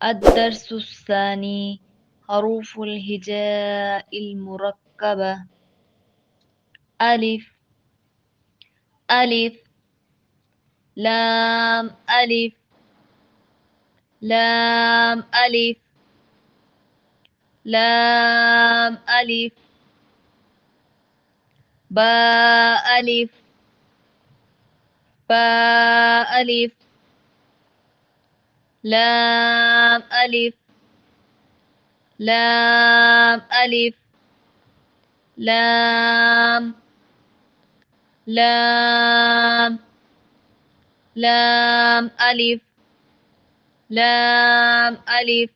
الدرس الثاني حروف الهجاء المركبة. ألف ألف لام ألف لام ألف لام ألف باء ألف باء ألف لام ألف لام ألف لام لام لام ألف لام ألف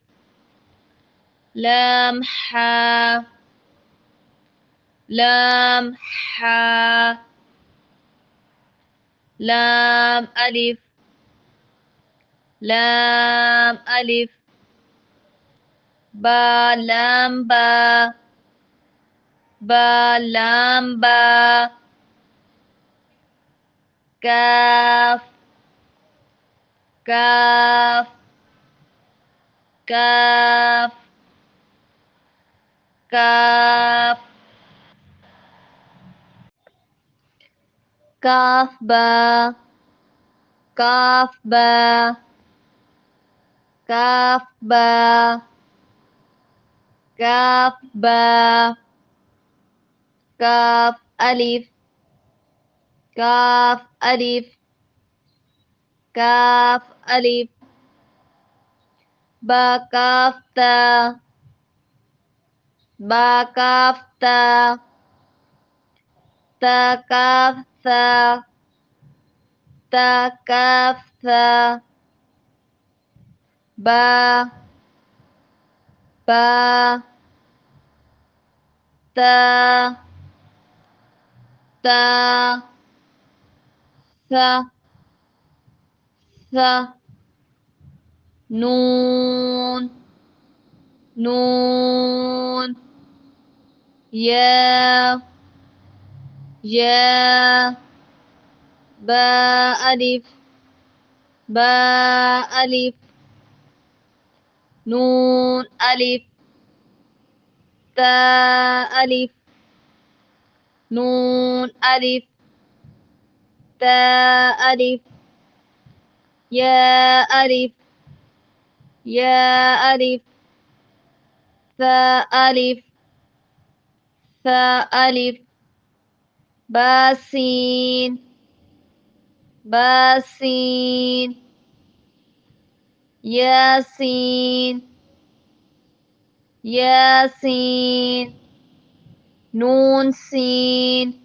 لام حاء لام حاء لام ألف لام ألف با لام با با لام با كاف كاف كاف كاف كاف با كاف با كاف با كاف با كاف ألف كاف ألف كاف ألف با كاف تا با كاف تا تا كاف ثا تا كاف ثا با با تا تا ثا ثا نون نون يا يا با ألف با ألف نون ألف تا ألف نون ألف تا ألف يا ألف يا ألف ثا ألف ثا ألف باسين باسين ياسين ياسين نون سين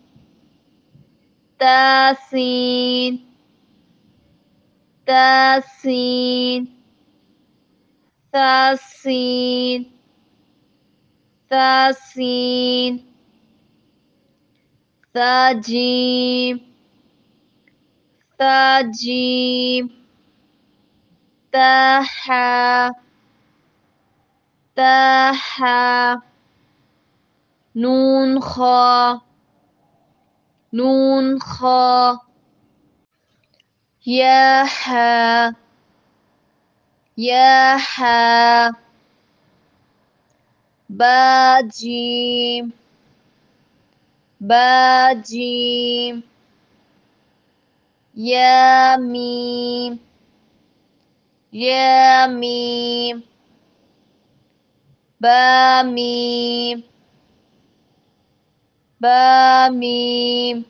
تاسين تاسين ثاسين ثاسين ثاجيم ثاجيم تاحا تاحا نون خا نون خا يا حا يا حا با جيم با جيم يا ميم يا ميم با ميم با ميم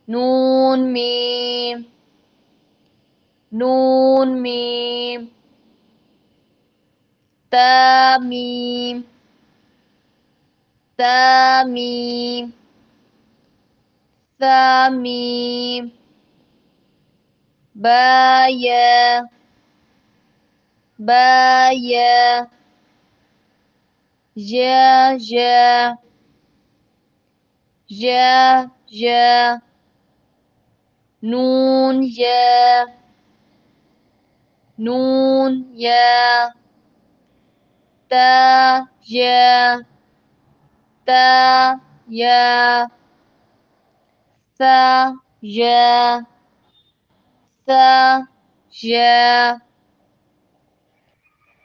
نون ميم نون ميم تا ميم تا ميم ثا ميم با يا با يا جا جا جا جا نون يا نون يا تا يا تا يا ثا يا ثا يا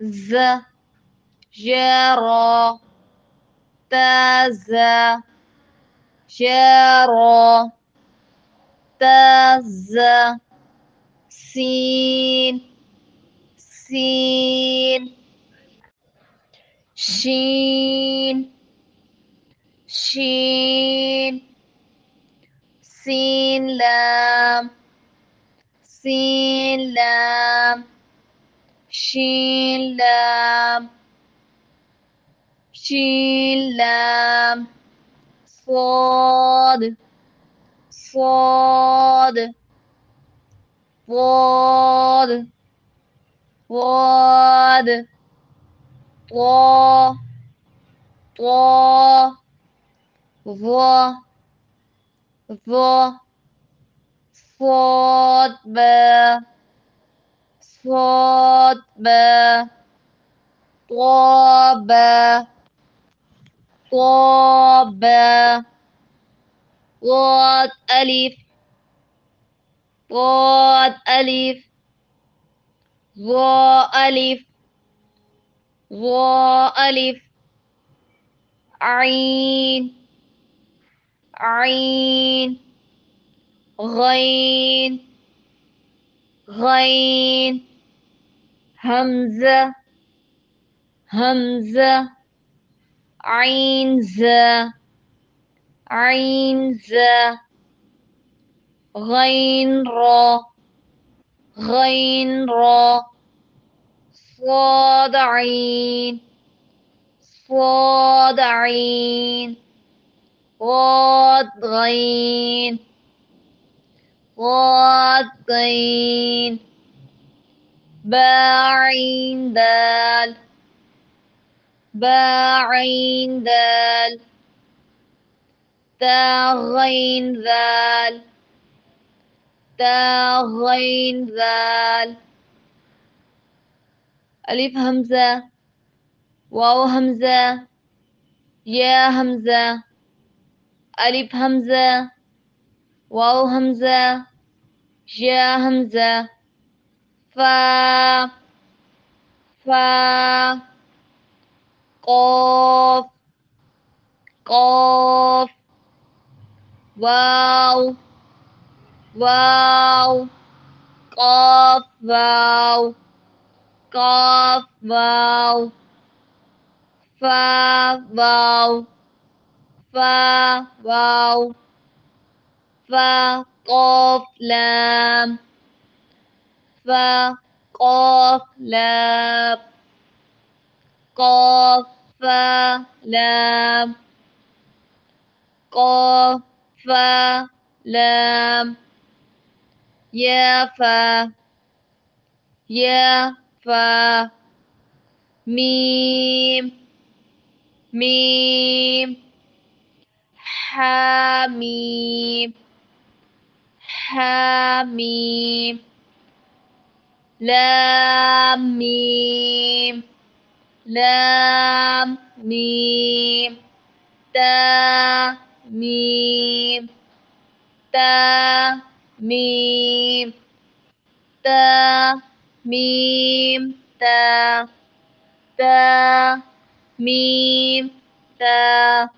ز, جرى تاز، جرى تاز، سين سين، شين شين، سين لام، سين لام، شين لام، شين لام، صاد صاد، ضاد ضاد، طا طا، ظا ظا، صاد با، صاد با، طاب طاب، ضاد ألف، ضاد ألف ظا ألف ظا ألف عين عين غين غين همزة همزة عين زا عين زا غين را غين را صاد عين صاد عين غاد غين غاد غين باعين دال باعين دال تا غين ذال تا غين ذال ألف همزة واو همزة يا همزة ألف همزة واو همزة يا همزة فا فا قاف قاف واو واو قاف واو قاف واو فا واو فا واو فا قاف لام فا قاف لام قاف فا لام قاف فا لام يا فا يا فا ميم ميم حاميم حاميم لام ميم لام ميم تا ميم تا ميم تا ميم تا تا ميم تا